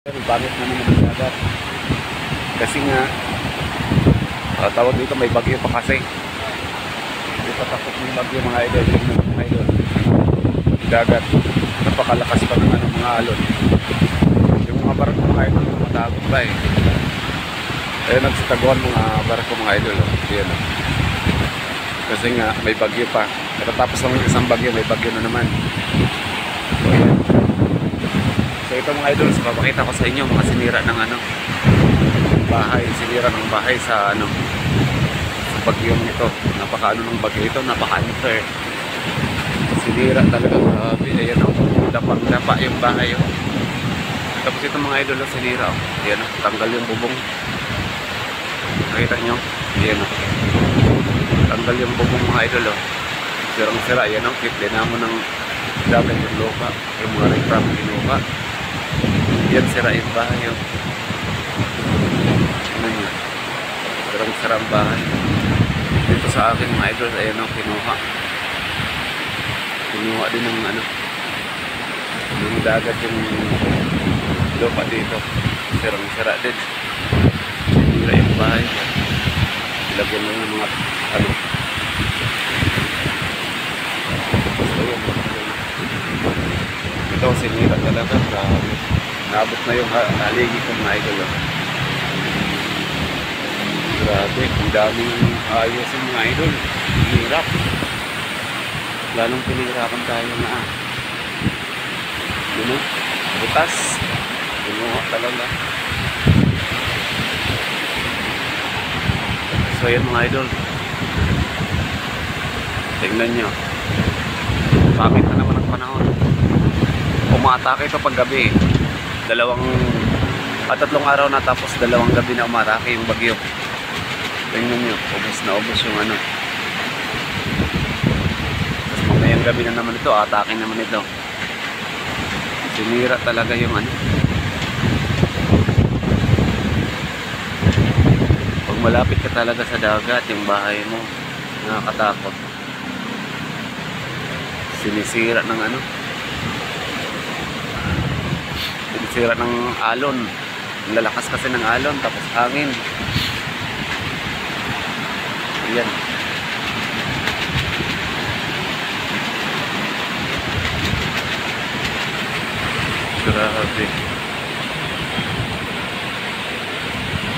Bakit na naman ang dagat? Kasi nga, tawag dito may bagyo pa kasi. Hindi pa tapos ng bagyo mga idol. Mga idol. Dagat. Napakalakas pa ng mga alon. Yung mga barko mga idol, matagod pa eh. Ayun, nagsitaguan mga barko mga idol. Yan. Kasi nga, may bagyo pa. Katapos lang ng isang bagyo, may bagyo na naman. So, yan. So ito mga idol, so papakita ko sa inyo mga sinira ng bahay, sinira ng bahay sa sa bagyong ito. Napakaano ng bagyo ito, napaka-unfair. Sinira talaga, grabe. Ayan o, dapa yung bahay o. Tapos ito mga idol, sinira o. Ayan o, tanggal yung bubong. Nakita nyo? Ayan o. Tanggal yung bubong mga idol o. Sirang-sira, ayan o, kitlina mo ng dagat yung lupa, yung mga reframe kinuha. Yan, sira yung bahay yun. Ano yun? Sira ang bahay. Dito sa akin mga idol, ayan ang kinuha. Kinuha din ng yung dagat yung lupa dito. Sira din. Sira yung bahay. Ilagyan lang ng mga so yun. Ito sinira talaga. Naabot na yung haligi ko mga idol. Grabe, ang daming ayos yung mga idol. Hirap. Lalong pinahirapan tayo na yun o, butas. Pinuha talaga. So yan mga idol. Tingnan nyo. Pangit na naman ang panahon. Umatake ito pag gabi. Tatlong araw na tapos dalawang gabi na umatake yung bagyo. Tingnan nyo, ubos na ubos yung tapos mamayang gabi na naman ito, atake naman ito. Sinira talaga yung pag malapit ka talaga sa dagat, yung bahay mo, nakakatakot. Sinisira ng sinisira ng alon. Lalakas kasi ng alon tapos hangin. Ayan. Grabe.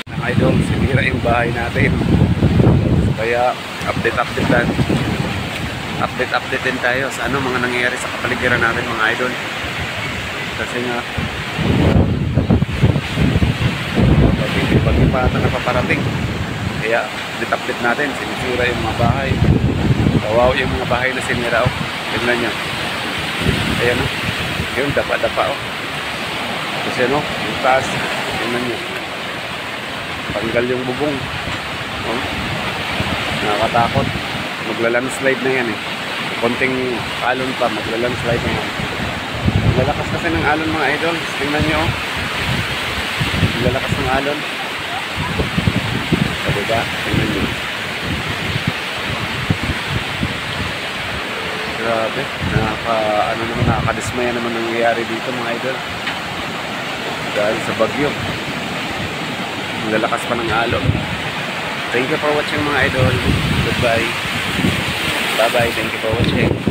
Ang idol, sinira yung bahay natin. Kaya update din tayo sa mga nangyayari sa kapaligiran natin mga idol. Kasi nga pag-ipatan na paparating, kaya update natin, sinisira yung mga bahay. Kawaw yung mga bahay na sinira o. Tignan nyo, ayan o, yun, dapa o. Kasi yung taas, tignan nyo, tanggal yung bubong o. Nakakatakot. Maglalandslide na yan eh. Konting alon pa, maglalandslide na yan. Lalakas kasi ng alon mga idol. Tingnan nyo. Lalakas ng alon. So, diba? Tingnan nyo. Grabe. Nakakadismaya naman nangyayari dito mga idol. Dahil sa bagyo. Lalakas pa ng alon. Thank you for watching mga idol. Goodbye. Bye bye. Thank you for watching.